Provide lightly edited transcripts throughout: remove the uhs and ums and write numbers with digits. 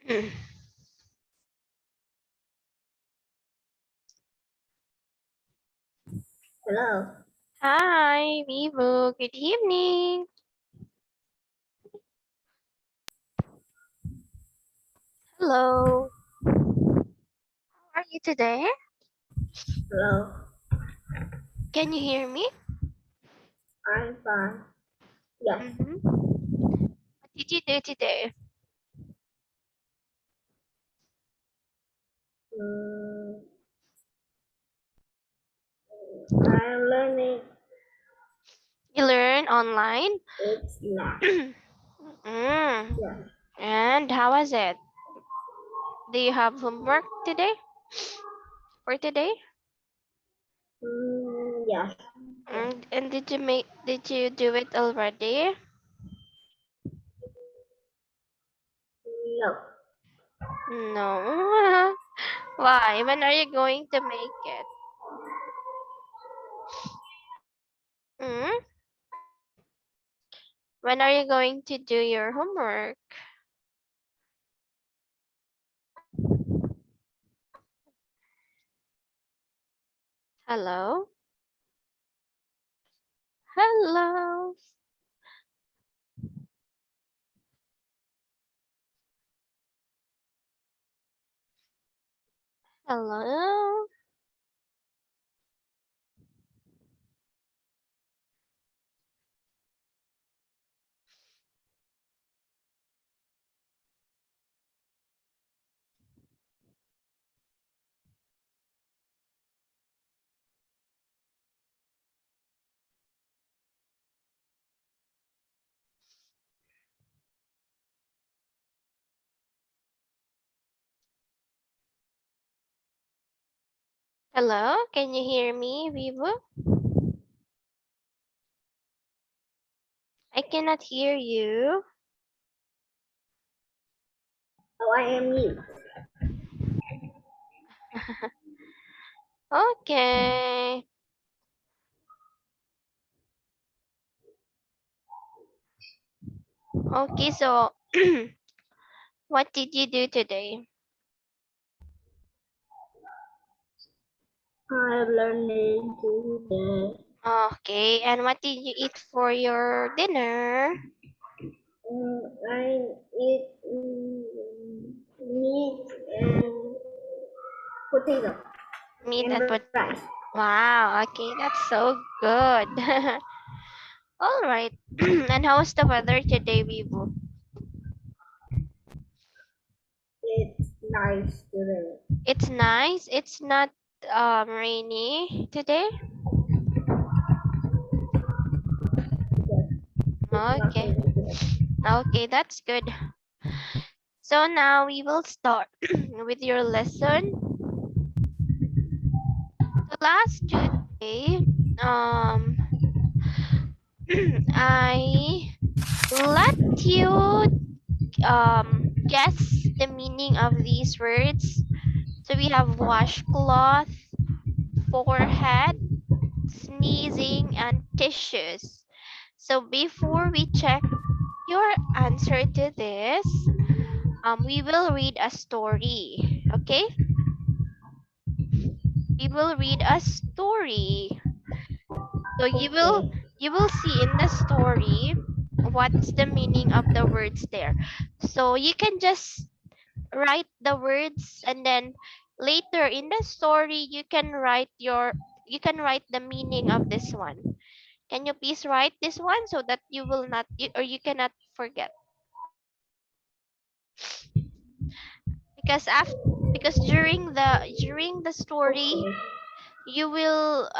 Hello. Hi, Vivo. Good evening. Hello. How are you today? Hello. Can you hear me? I'm fine. Yes. What did you do today? Mm, I'm learning. You learn online? It's math. mm. Yes. And how was it? Do you have homework today? For today? Yes. Yes. And did you do it already? No. No. Why? When are you going to make it? Mm? When are you going to do your homework? Hello? Hello? Hello? Hello? Can you hear me, Vivo? I cannot hear you. Oh, I am mute. Okay. Okay, so what did you do today? I'm learning today. Okay, and what did you eat for your dinner? I eat meat and potato Meat and and rice. wow, okay, that's so good. All right. And how's the weather today, Vivo? It's nice today. It's nice. It's not rainy today. Yes. It's not Okay. raining today. Okay, that's good. So now we will start with your lesson. The last Tuesday, um, I let you guess the meaning of these words. So we have washcloth, forehead, sneezing, and tissues. So before we check your answer to this, we will read a story. Okay, we will read a story. So Okay. you will see in the story what's the meaning of the words there. So you can just write the words, and then later in the story you can write the meaning of this one. Can you please write this one so that you will not or you cannot forget? Because after because during the story Okay. you will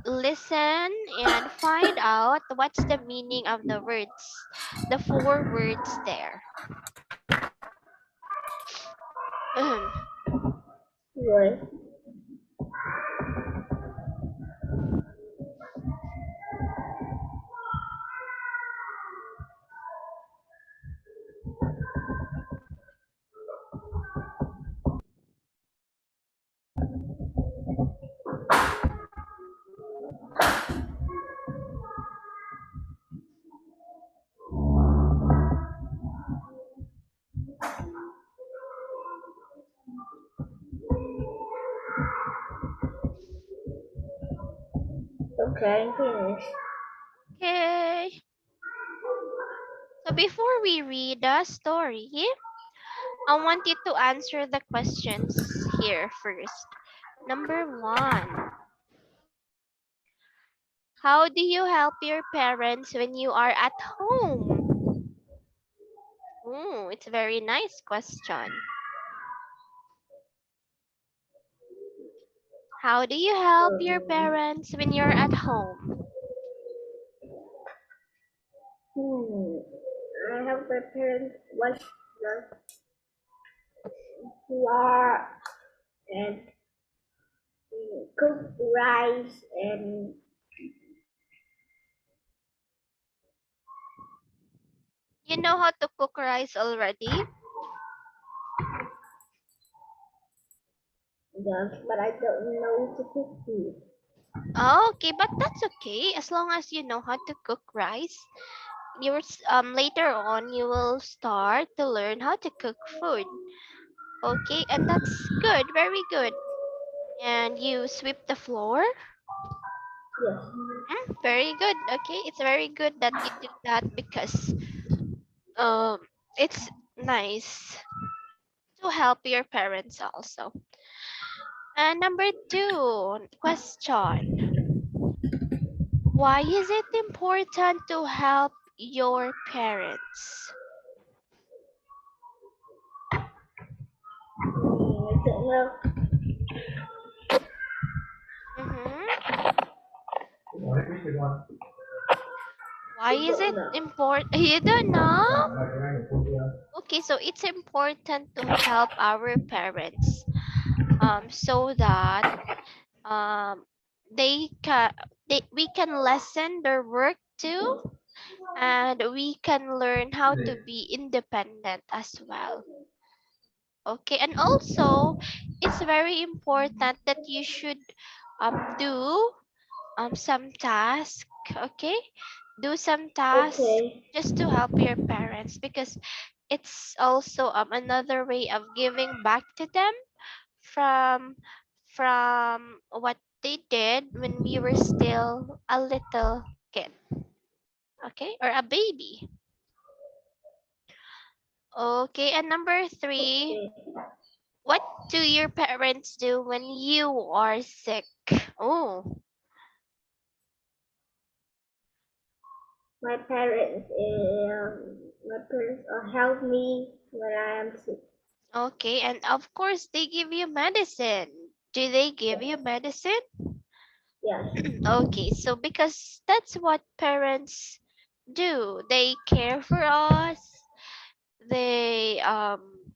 listen and find out what's the meaning of the words, the four words there. Right. Okay, finish. Okay. So before we read the story, I want you to answer the questions here first. Number 1. How do you help your parents when you are at home? It's a very nice question. How do you help your Um, parents when you're at home? hmm. I have my parents wash the floor and cook rice and You know how to cook rice already? yes, but I don't know to cook food. Oh, okay, but that's okay as long as you know how to cook rice. Later on you will start to learn how to cook food. Okay, and that's good, very good. And you sweep the floor. Yes. Very good. Okay, it's very good that you do that because um it's nice to help your parents also. And number 2 question. Why is it important to help your parents? I don't know. Mm-hmm. I Why is don't it know. important? You don't know? Okay, so it's important to help our parents so that um they can we can lessen their work too, and we can learn how to be independent as well. Okay, and also it's very important that you should do some task. Okay, do some tasks Okay. just to help your parents because it's also another way of giving back to them from what they did when we were still a little kid, okay, or a baby. Okay, and number 3, Okay. what do your parents do when you are sick? Oh, My parents help me when I am sick. okay, and of course they give you medicine. Do they give you Yes. medicine? Yes. Okay, so because that's what parents do. They care for us. They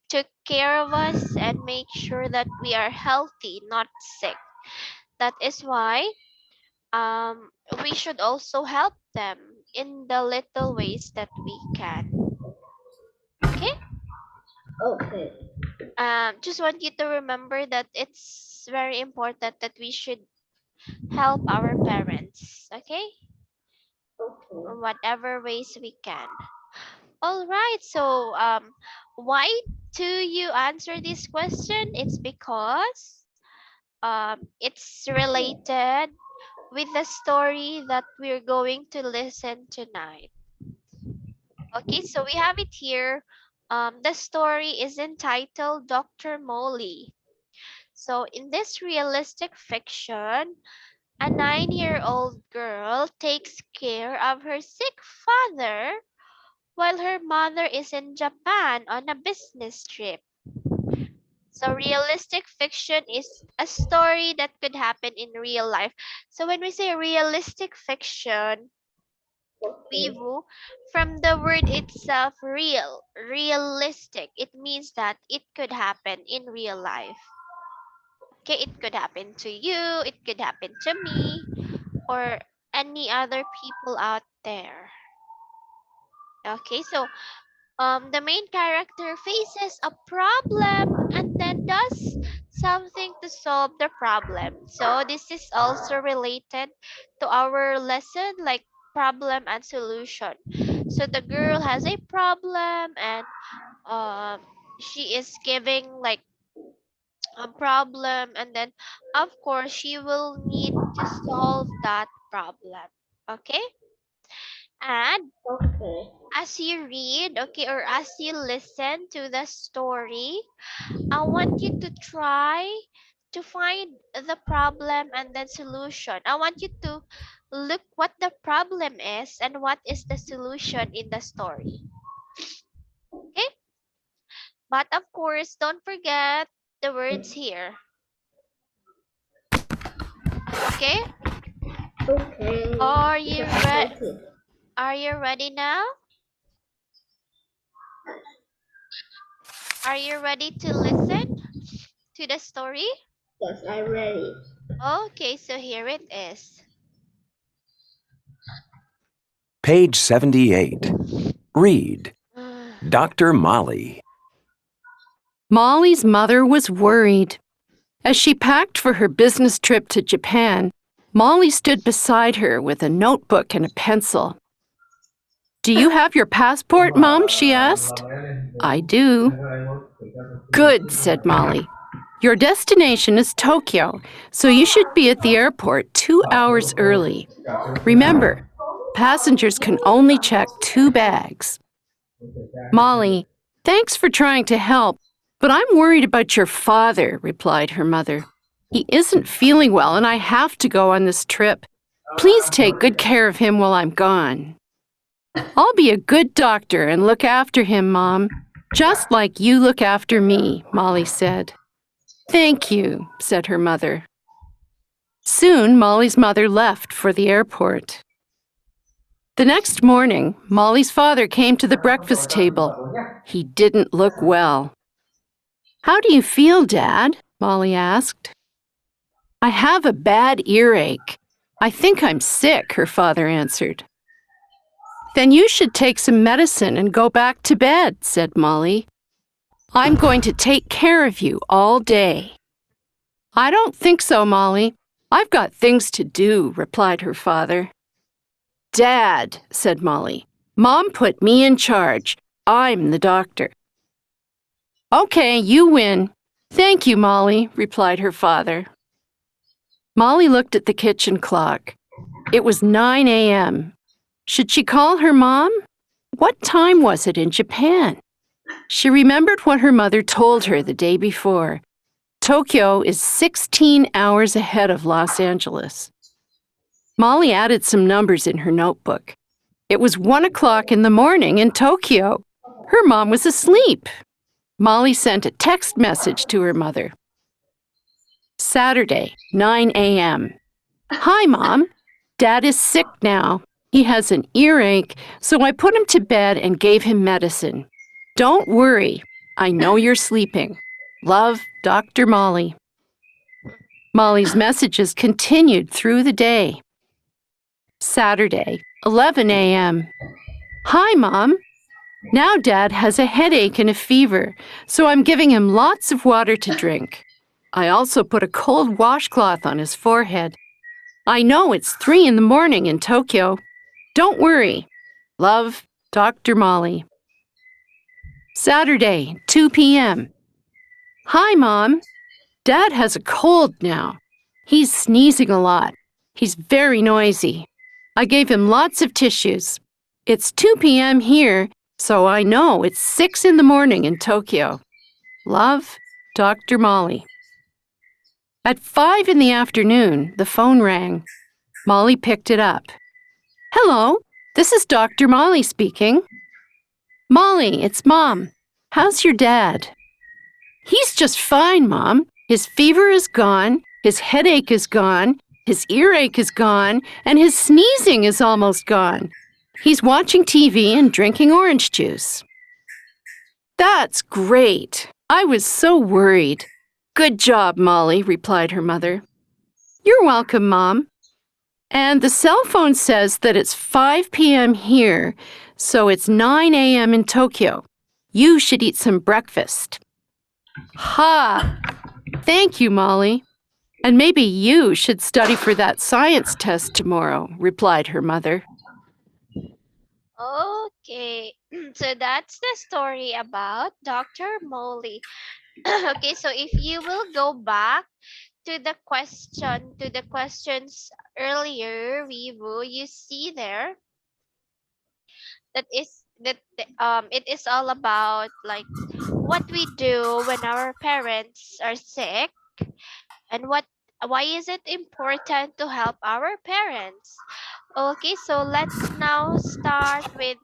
took care of us and make sure that we are healthy, not sick. That is why um we should also help them in the little ways that we can. Okay? Okay. Just want you to remember that it's very important that we should help our parents, okay? Okay. In whatever ways we can. All right. So, why do you answer this question? It's because it's related with the story that we're going to listen tonight. Okay, so we have it here. The story is entitled Dr. Molly. So, in this realistic fiction, a 9-year-old girl takes care of her sick father while her mother is in Japan on a business trip. So realistic fiction is a story that could happen in real life. So when we say realistic fiction, Okay. Vivu, from the word itself, realistic, it means that it could happen in real life. Okay, it could happen to you, it could happen to me, or any other people out there. Okay, so the main character faces a problem and then does something to solve the problem. So this is also related to our lesson, like problem and solution. So the girl has a problem and um she is giving like a problem, and then of course she will need to solve that problem. Okay? And Okay. as you read, okay, or as you listen to the story, I want you to try to find the problem and then solution. I want you to look what the problem is and what is the solution in the story. Okay? But of course, don't forget the words here. Okay? Okay. Are you Because I ready? like it. Are you ready now? Are you ready to listen to the story? Yes, I'm ready. Okay, so here it is. Page 78. Read. Dr. Molly. Molly's mother was worried. As she packed for her business trip to Japan, Molly stood beside her with a notebook and a pencil. "Do you have your passport, Mom?" she asked. "I do." "Good," said Molly. "Your destination is Tokyo, so you should be at the airport 2 hours early. Remember, passengers can only check 2 bags." "Molly, thanks for trying to help, but I'm worried about your father," replied her mother. "He isn't feeling well and I have to go on this trip. Please take good care of him while I'm gone." "I'll be a good doctor and look after him, Mom, just like you look after me," Molly said. "Thank you," said her mother. Soon, Molly's mother left for the airport. The next morning, Molly's father came to the breakfast table. He didn't look well. "How do you feel, Dad?" Molly asked. "I have a bad earache. I think I'm sick," her father answered. "Then you should take some medicine and go back to bed," said Molly. "I'm going to take care of you all day." "I don't think so, Molly. I've got things to do," replied her father. "Dad," said Molly, "Mom put me in charge. I'm the doctor." "Okay, you win." "Thank you, Molly," replied her father. Molly looked at the kitchen clock. It was 9 a.m. Should she call her mom? What time was it in Japan? She remembered what her mother told her the day before. Tokyo is 16 hours ahead of Los Angeles. Molly added some numbers in her notebook. It was 1 o'clock in the morning in Tokyo. Her mom was asleep. Molly sent a text message to her mother. Saturday, 9 a.m. "Hi, Mom. Dad is sick now. He has an earache, so I put him to bed and gave him medicine. Don't worry. I know you're sleeping. Love, Dr. Molly." Molly's messages continued through the day. Saturday, 11 a.m. "Hi, Mom. Now Dad has a headache and a fever, so I'm giving him lots of water to drink. I also put a cold washcloth on his forehead. I know it's 3 in the morning in Tokyo. Don't worry. Love, Dr. Molly." Saturday, 2 p.m. "Hi, Mom. Dad has a cold now. He's sneezing a lot. He's very noisy. I gave him lots of tissues. It's 2 p.m. here, so I know it's 6 in the morning in Tokyo. Love, Dr. Molly." At 5 in the afternoon, the phone rang. Molly picked it up. "Hello, this is Dr. Molly speaking." "Molly, it's Mom. How's your dad?" "He's just fine, Mom. His fever is gone, his headache is gone, his earache is gone, and his sneezing is almost gone. He's watching TV and drinking orange juice." "That's great. I was so worried." "Good job, Molly," replied her mother. "You're welcome, Mom. And the cell phone says that it's 5 p.m. here, so it's 9 a.m. in Tokyo. You should eat some breakfast." "Ha! Thank you, Molly. And maybe you should study for that science test tomorrow," replied her mother. Okay. So that's the story about Dr. Molly. Okay, so if you will go back to the questions earlier, Vivo, you see there it is all about like what we do when our parents are sick, and why is it important to help our parents. Okay, so let's now start with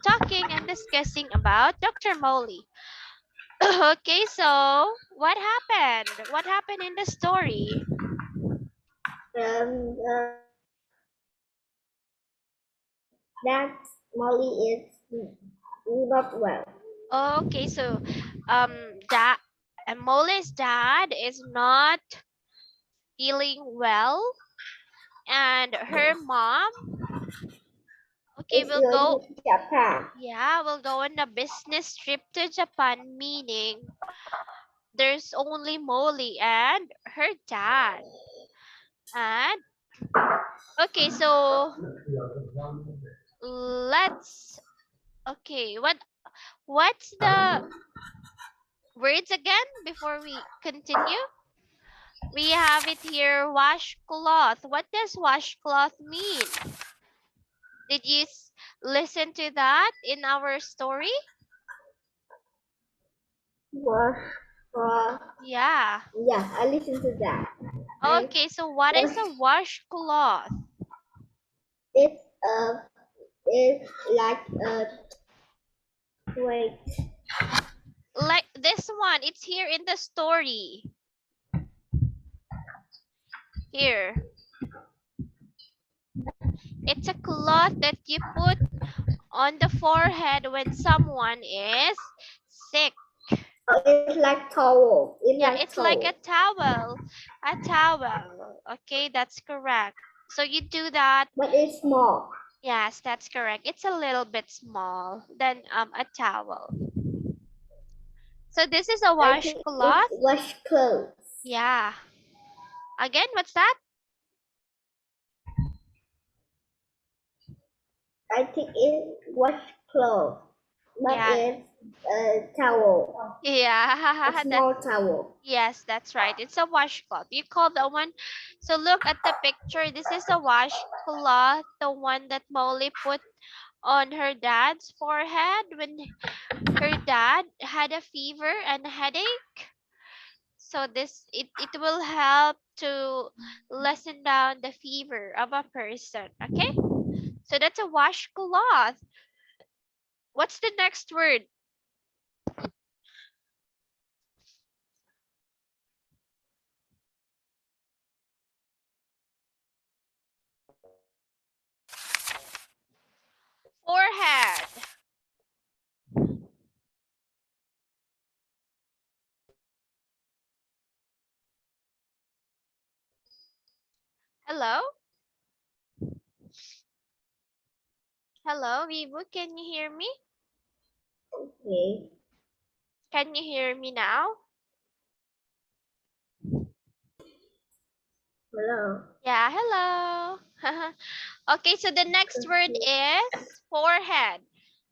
talking and discussing about Dr. Molly. Okay, so what happened in the story? Um, uh, that Molly is not well. Okay, so that Molly's dad is not feeling well, and her mom, okay, It's going to Japan. will go on a business trip to Japan, meaning there's only Molly and her dad. And okay, so let's okay, what's the words again before we continue? We have it here, washcloth. What does washcloth mean? Did you listen to that in our story? Was Yeah. yeah, I listened to that. And Okay, so what is a washcloth? it's it's like wait, Like this one, it's here in the story. Here. It's a cloth that you put on the forehead when someone is sick. it's like towel. It's Yeah, like it's like a towel, towel. A towel. Okay, that's correct. So you do that. but it's small. Yes, that's correct. It's a little bit small than a towel. So this is a I think it's washcloth. wash clothes. Yeah. Again, what's that? I think it's wash clothes, but Yeah. it's a towel, a Yeah. That small towel. yes, that's right. It's a washcloth. You call that one. So look at the picture. This is a washcloth, the one that Molly put on her dad's forehead when her dad had a fever and headache. So it will help to lessen down the fever of a person. Okay? So that's a washcloth. What's the next word? Forehead. Hello? Hello, Vivu, can you hear me? Okay. Can you hear me now? Hello. Yeah, hello. Okay, so the next word is forehead.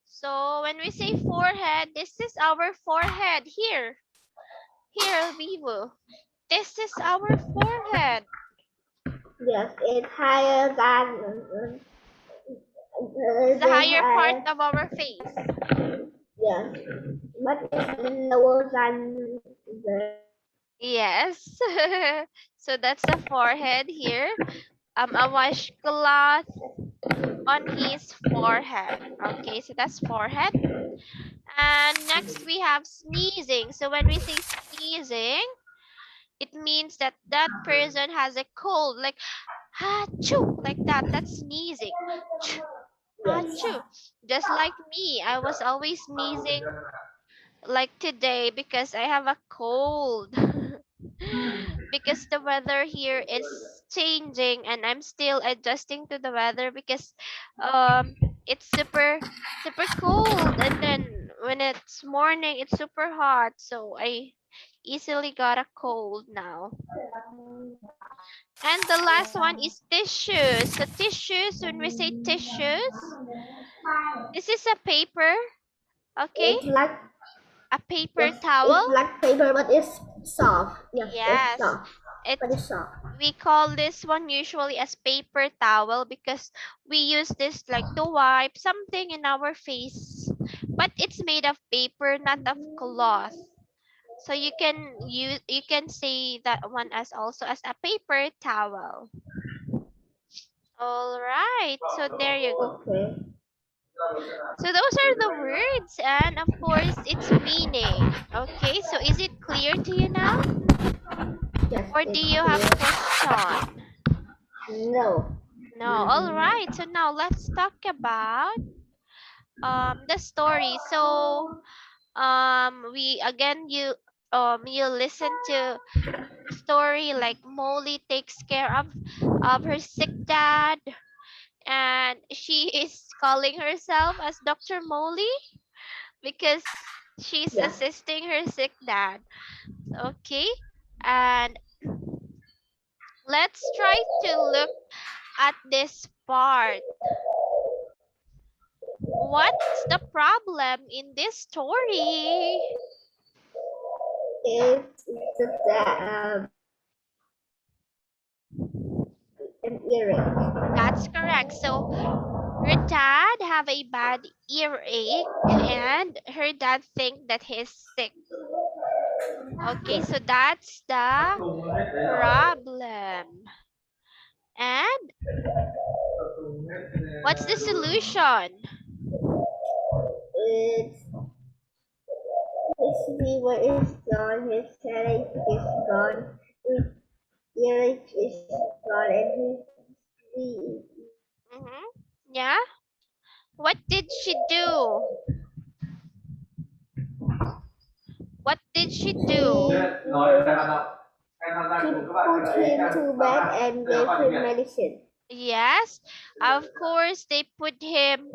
So when we say forehead, this is our forehead here. Here, Vivo. This is our forehead. Yes, it's higher It's the than higher part of our face. yes, but it's lower than the Yes. So that's the forehead here. A washcloth on his forehead. Okay, so that's forehead. And next we have sneezing. So when we say sneezing, it means that that person has a cold, like achoo, like that. That's sneezing. yes. Achoo. Just like me, I was always sneezing like today because I have a cold. Because the weather here is changing and I'm still adjusting to the weather because it's super cold, and then when it's morning it's super hot, so I easily got a cold now. And the last one is tissues. So tissues, when we say tissues, This is a paper, okay? It's like, A paper yes, towel. it's like paper, but it's soft. Yes, it's Yes, soft. But it's it's soft. we call this one usually as paper towel because we use this like to wipe something in our face. But it's made of paper, not of cloth. So you can say that one as also as a paper towel. All right. So there you go. Okay. So those are the words and of course its meaning. Okay? So is it clear to you now Yes, or do it's you have clear. question? No. No. All right. So now let's talk about the story. So we again you listen to story like Molly takes care of her sick dad and she is calling herself as Dr. Molly because she's Yeah. assisting her sick dad. Okay? And let's try to look at this part. What's the problem in this story? It's an earring. That's correct. So her dad have a bad earache and her dad think that he's sick. Okay, so that's the problem. And what's the solution? It's his fever is gone, his headache is gone, his earache is gone, and he Mm-hmm. Yeah. What did she do? What did she do? She put him to bed and gave him medicine. Yes, of course they put him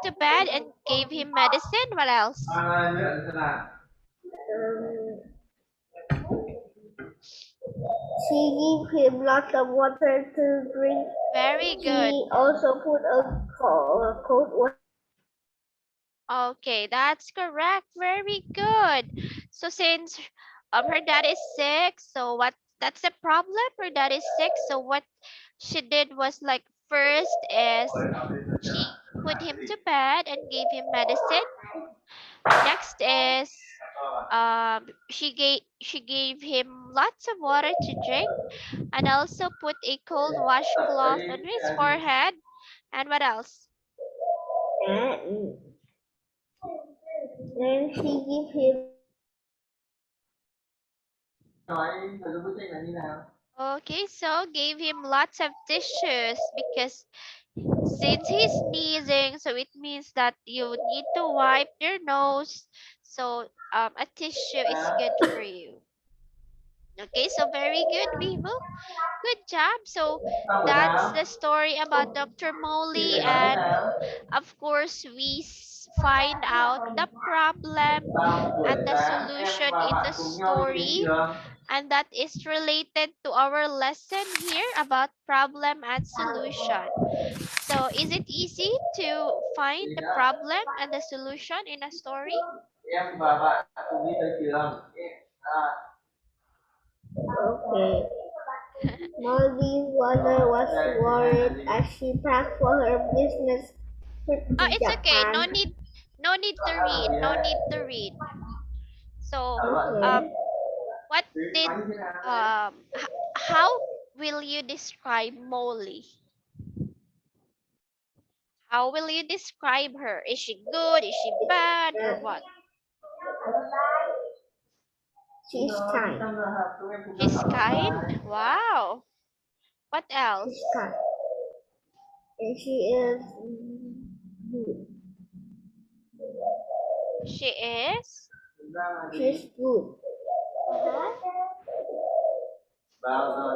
to bed and gave him medicine. What else? Um, she gave him lots of water to drink. Very good. She also put a cold water. Okay, that's correct. Very good. So since her dad is sick, so what that's the problem. Her dad is sick, so what she did was like first is she put him to bed and gave him medicine. Next is she gave him lots of water to drink and also put a cold washcloth on his forehead. And what else? And then she gave him Okay, so gave him lots of tissues because since he's sneezing, so it means that you need to wipe your nose. So a tissue is good for you. Okay, so very good, Vivo. Good job. So that's the story about Dr. Molly, and of course, we find out the problem and the solution in the story, and that is related to our lesson here about problem and solution. So, is it easy to find the problem and the solution in a story? okay. Molly's mother was worried as she packed for her business trip Oh, to it's okay. Japan. No need to read. No need to read. So, Okay. what did how will you describe Molly? How will you describe her? Is she good? Is she bad? Or Uh, what? she's kind. She's kind? Wow. What She's else? kind. And she is good. She is? She's good. Uh-huh.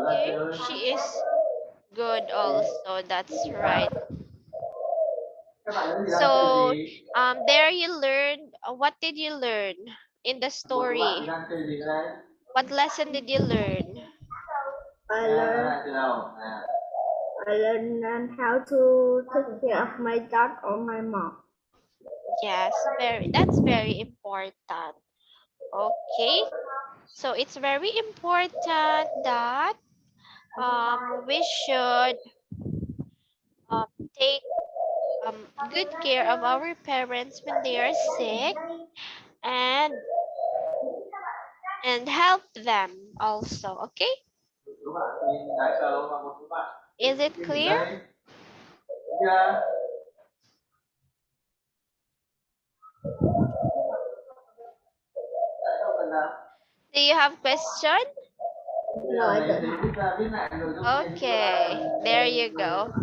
Okay. She is good also. That's right. So, there you learned. What did you learn in the story? What lesson did you learn? I learned I learn how to take care of my dad or my mom. Yes, that's very important. Okay. So it's very important that we should um, take good care of our parents when they are sick, and help them also. Okay, is it clear? Do you have question? No, I don't. Okay, there you go.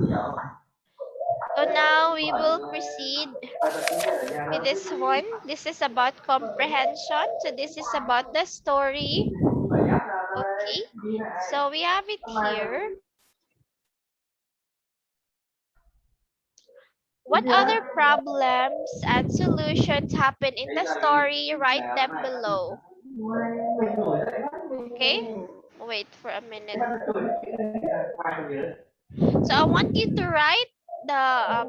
So now we will proceed with this one. This is about comprehension. So this is about the story. Okay, so we have it here. What other problems and solutions happen in the story? Write them below. Okay, wait for a minute. So I want you to write the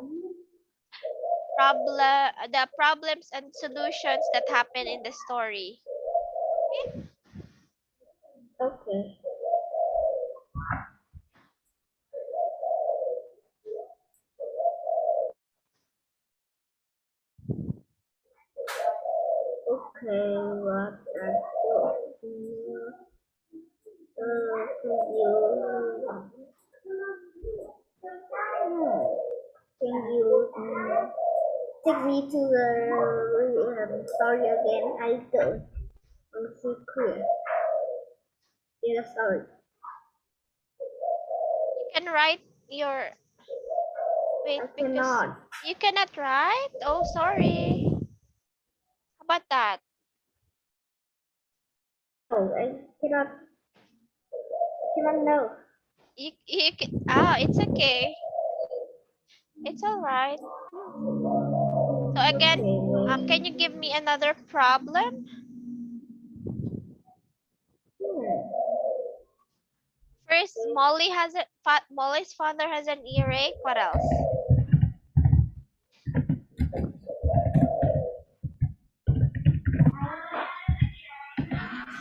problems and solutions that happen in the story. Okay. Okay, what I can you take me to the story again? I don't see clear in the story. You can write your wait I because cannot. you cannot write. Oh, sorry. How about that? Oh, I cannot know. You can, it's okay. It's all right. So again, can you give me another problem? First, Molly's father has an earache. What else?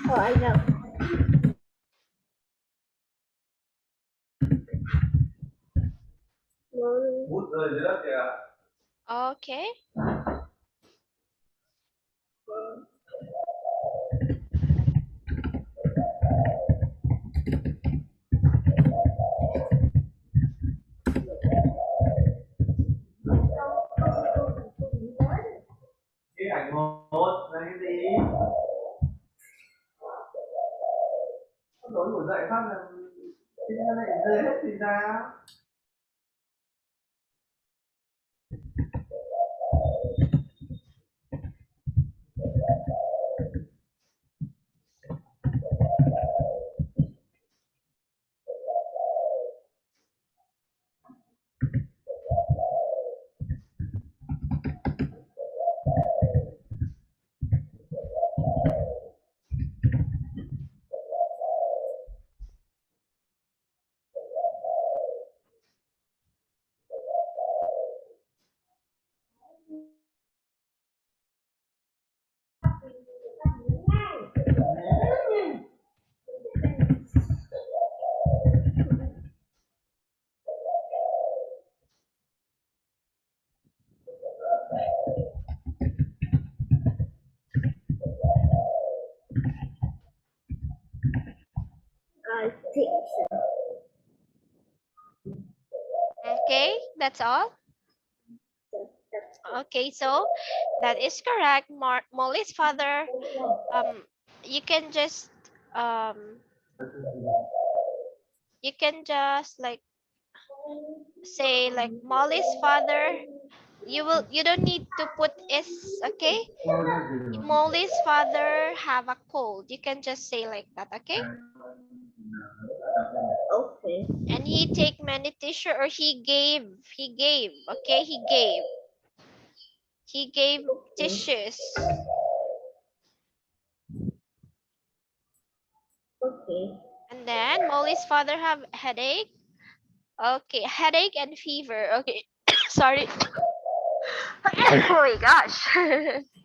Oh, I know. Okay. Cái ảnh một là cái gì? Tối ngủ dậy phát là cái này rơi hết thì sao? I think so. Okay, that's all. Okay, so that is correct. Molly's father, you can just you can just like say like Molly's father. You don't need to put is, okay? Molly's father have a cold. You can just say like that, okay? Okay. And he take many tissue, or he gave, okay? He gave tissues. Okay. And then Molly's father have headache. Okay, headache and fever. Okay, sorry. Oh my gosh.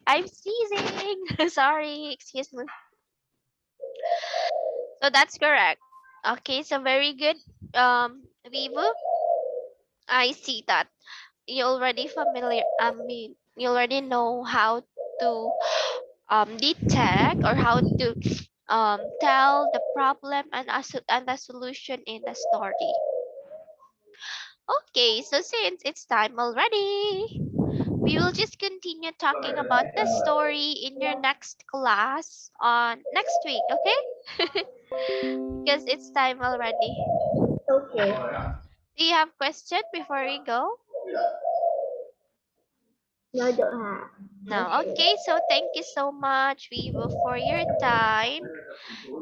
I'm sneezing. Sorry, excuse me. So that's correct. Okay, so very good. Vivo, I see that you already familiar. You already know how to detect or how to tell the problem and and the solution in the story. Okay, so since it's time already, we will just continue talking about the story in your next class on next week, okay? Because it's time already. Okay. Do you have question before we go? No, don't have. No. Okay. Okay, so thank you so much, Vivo, for your time.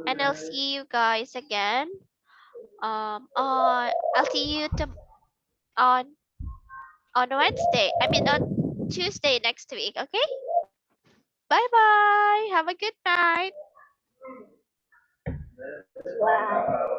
And I'll see you guys again. I'll see you on on Wednesday. I mean on Tuesday next week, okay? Bye bye. Have a good night. Wow.